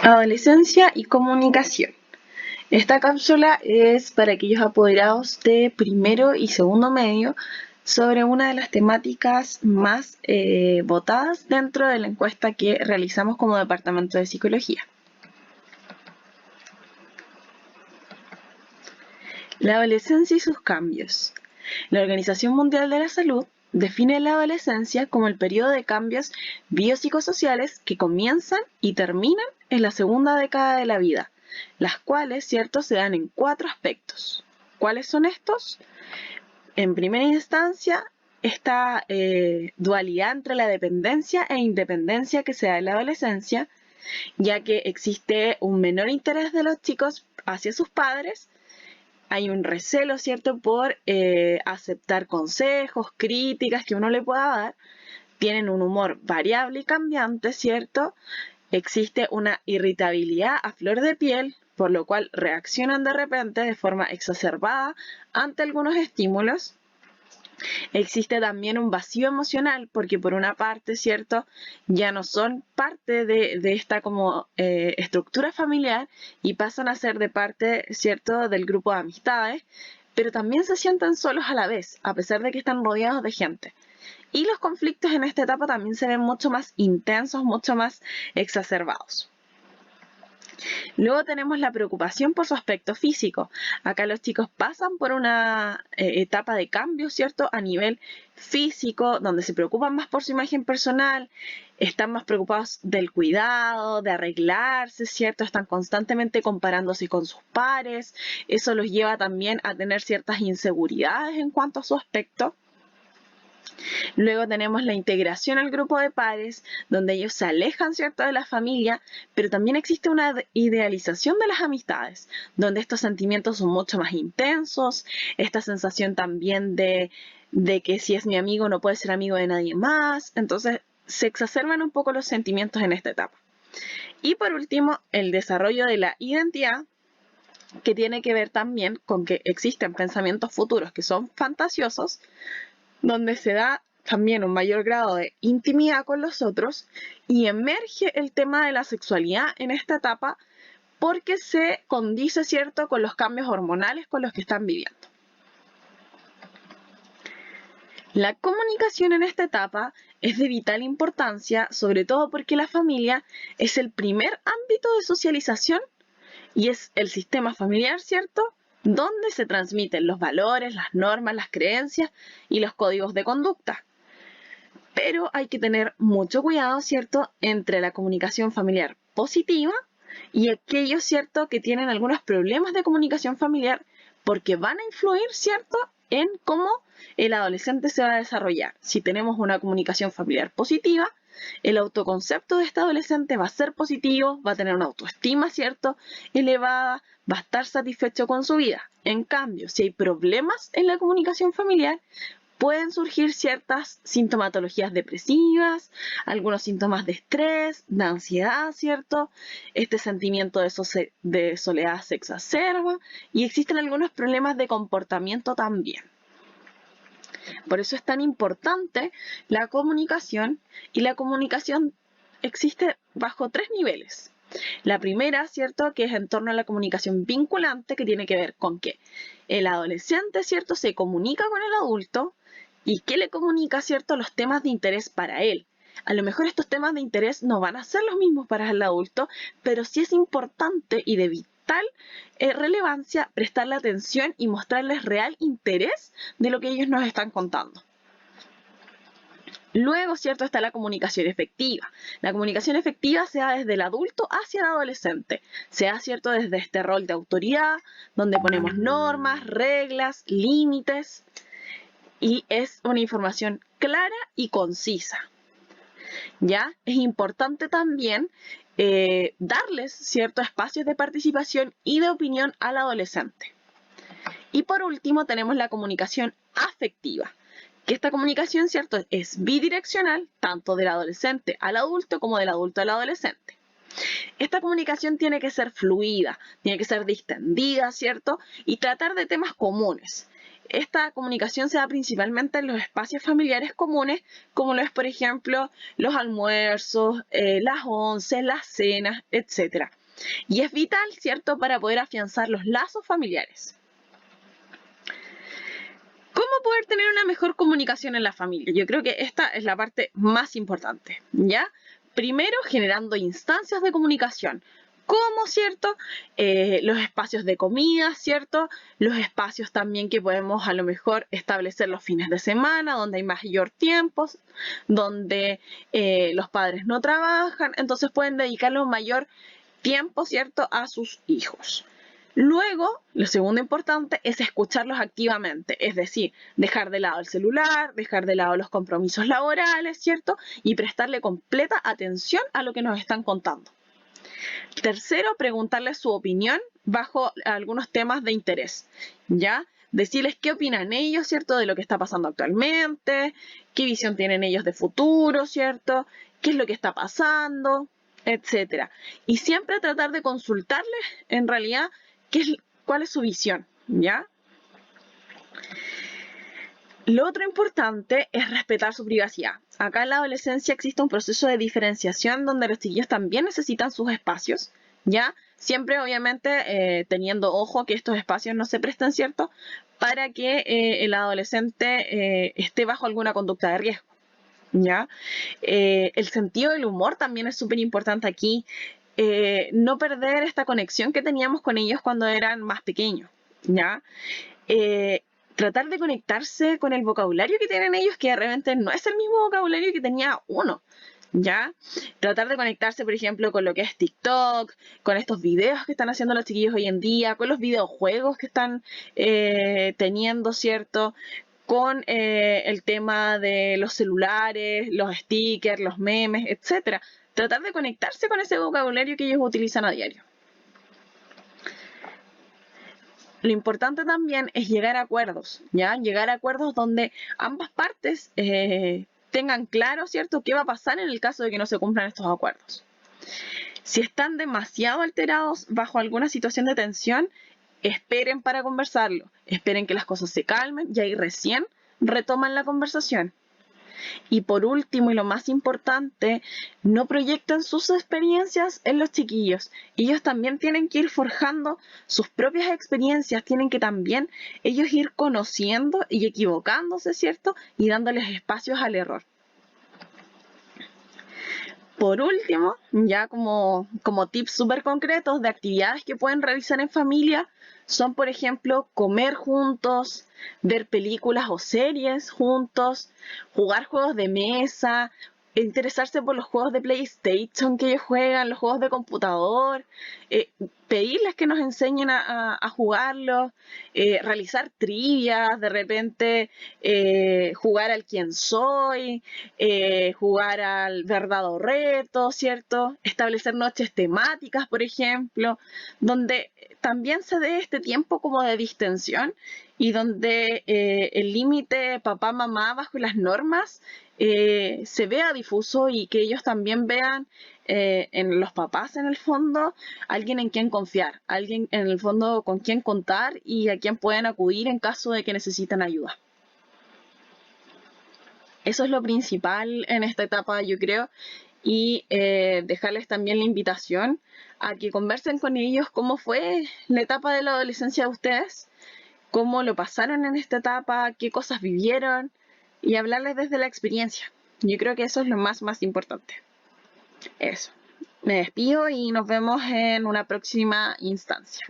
Adolescencia y comunicación. Esta cápsula es para aquellos apoderados de primero y segundo medio sobre una de las temáticas más votadas dentro de la encuesta que realizamos como Departamento de Psicología. La adolescencia y sus cambios. La Organización Mundial de la Salud define la adolescencia como el periodo de cambios biopsicosociales que comienzan y terminan en la segunda década de la vida, las cuales, cierto, se dan en 4 aspectos. ¿Cuáles son estos? En primera instancia, esta dualidad entre la dependencia e independencia que se da en la adolescencia, ya que existe un menor interés de los chicos hacia sus padres. Hay un recelo, ¿cierto?, por aceptar consejos, críticas que uno le pueda dar. Tienen un humor variable y cambiante, ¿cierto? Existe una irritabilidad a flor de piel, por lo cual reaccionan de repente de forma exacerbada ante algunos estímulos. Existe también un vacío emocional porque por una parte, ¿cierto?, ya no son parte de esta como estructura familiar y pasan a ser de parte, ¿cierto?, del grupo de amistades, pero también se sienten solos a la vez, a pesar de que están rodeados de gente. Y los conflictos en esta etapa también se ven mucho más intensos, mucho más exacerbados. Luego tenemos la preocupación por su aspecto físico. Acá los chicos pasan por una etapa de cambio, ¿cierto?, a nivel físico, donde se preocupan más por su imagen personal, están más preocupados del cuidado, de arreglarse, ¿cierto? Están constantemente comparándose con sus pares. Eso los lleva también a tener ciertas inseguridades en cuanto a su aspecto. Luego tenemos la integración al grupo de pares, donde ellos se alejan, ¿cierto?, de la familia, pero también existe una idealización de las amistades, donde estos sentimientos son mucho más intensos, esta sensación también de que si es mi amigo no puede ser amigo de nadie más. Entonces se exacerban un poco los sentimientos en esta etapa. Y por último, el desarrollo de la identidad, que tiene que ver también con que existen pensamientos futuros que son fantasiosos, donde se da también un mayor grado de intimidad con los otros y emerge el tema de la sexualidad en esta etapa porque se condice, ¿cierto?, con los cambios hormonales con los que están viviendo. La comunicación en esta etapa es de vital importancia, sobre todo porque la familia es el primer ámbito de socialización y es el sistema familiar, ¿cierto?, donde se transmiten los valores, las normas, las creencias y los códigos de conducta. Pero hay que tener mucho cuidado, ¿cierto?, entre la comunicación familiar positiva y aquellos, ¿cierto?, que tienen algunos problemas de comunicación familiar porque van a influir, ¿cierto?, en cómo el adolescente se va a desarrollar. Si tenemos una comunicación familiar positiva, el autoconcepto de este adolescente va a ser positivo, va a tener una autoestima, ¿cierto?, elevada, va a estar satisfecho con su vida. En cambio, si hay problemas en la comunicación familiar, pueden surgir ciertas sintomatologías depresivas, algunos síntomas de estrés, de ansiedad, ¿cierto? Este sentimiento de soledad se exacerba y existen algunos problemas de comportamiento también. Por eso es tan importante la comunicación, y la comunicación existe bajo 3 niveles. La primera, ¿cierto?, que es en torno a la comunicación vinculante, que tiene que ver con que el adolescente, ¿cierto?, se comunica con el adulto y que le comunica, ¿cierto?, los temas de interés para él. A lo mejor estos temas de interés no van a ser los mismos para el adulto, pero sí es importante y de vital relevancia prestarle atención y mostrarles real interés de lo que ellos nos están contando. Luego, ¿cierto?, está la comunicación efectiva. La comunicación efectiva se da desde el adulto hacia el adolescente. Se da, ¿cierto?, desde este rol de autoridad, donde ponemos normas, reglas, límites, y es una información clara y concisa. ¿Ya? Es importante también darles ciertos espacios de participación y de opinión al adolescente. Y por último tenemos la comunicación afectiva, que esta comunicación, ¿cierto?, es bidireccional, tanto del adolescente al adulto como del adulto al adolescente. Esta comunicación tiene que ser fluida, tiene que ser distendida, ¿cierto?, y tratar de temas comunes. esta comunicación se da principalmente en los espacios familiares comunes, como lo es, por ejemplo, los almuerzos, las onces, las cenas, etc. Y es vital, ¿cierto?, para poder afianzar los lazos familiares. ¿Cómo poder tener una mejor comunicación en la familia? Yo creo que esta es la parte más importante, ¿ya? Primero, generando instancias de comunicación, como, ¿cierto? Los espacios de comida, ¿cierto? Los espacios también que podemos a lo mejor establecer los fines de semana, donde hay mayor tiempo, donde los padres no trabajan, entonces pueden dedicarle un mayor tiempo, ¿cierto?, a sus hijos. Luego, lo segundo importante es escucharlos activamente, es decir, dejar de lado el celular, dejar de lado los compromisos laborales, ¿cierto? Y prestarle completa atención a lo que nos están contando. Tercero, preguntarles su opinión bajo algunos temas de interés, ¿ya? Decirles qué opinan ellos, ¿cierto?, de lo que está pasando actualmente, qué visión tienen ellos de futuro, ¿cierto?, qué es lo que está pasando, etcétera. Y siempre tratar de consultarles, en realidad, cuál es su visión, ¿ya? Lo otro importante es respetar su privacidad. Acá en la adolescencia existe un proceso de diferenciación donde los chiquillos también necesitan sus espacios, ¿ya? Siempre, obviamente, teniendo ojo que estos espacios no se presten, ¿cierto?, para que el adolescente esté bajo alguna conducta de riesgo, ¿ya? El sentido del humor también es súper importante aquí. No perder esta conexión que teníamos con ellos cuando eran más pequeños, ¿ya? Tratar de conectarse con el vocabulario que tienen ellos, que de repente no es el mismo vocabulario que tenía uno, ¿ya? Tratar de conectarse, por ejemplo, con lo que es TikTok, con estos videos que están haciendo los chiquillos hoy en día, con los videojuegos que están teniendo, ¿cierto?, con el tema de los celulares, los stickers, los memes, etcétera. Tratar de conectarse con ese vocabulario que ellos utilizan a diario. Lo importante también es llegar a acuerdos, ¿ya? Llegar a acuerdos donde ambas partes tengan claro, ¿cierto?, qué va a pasar en el caso de que no se cumplan estos acuerdos. Si están demasiado alterados bajo alguna situación de tensión, esperen para conversarlo, esperen que las cosas se calmen y ahí recién retoman la conversación. Y por último, y lo más importante, no proyecten sus experiencias en los chiquillos. Ellos también tienen que ir forjando sus propias experiencias, tienen que también ellos ir conociendo y equivocándose, ¿cierto?, y dándoles espacios al error. Por último, ya como tips súper concretos de actividades que pueden realizar en familia, son, por ejemplo, comer juntos, ver películas o series juntos, jugar juegos de mesa, interesarse por los juegos de PlayStation que ellos juegan, los juegos de computador, pedirles que nos enseñen a jugarlos, realizar trivias, de repente jugar al quién soy, jugar al verdad o reto, ¿cierto? Establecer noches temáticas, por ejemplo, donde también se dé este tiempo como de distensión y donde el límite papá-mamá bajo las normas se vea difuso y que ellos también vean en los papás, en el fondo, alguien en quien confiar, alguien en el fondo con quien contar y a quien pueden acudir en caso de que necesitan ayuda. Eso es lo principal en esta etapa, yo creo, y dejarles también la invitación a que conversen con ellos cómo fue la etapa de la adolescencia de ustedes, cómo lo pasaron en esta etapa, qué cosas vivieron y hablarles desde la experiencia. Yo creo que eso es lo más importante. Eso. Me despido y nos vemos en una próxima instancia.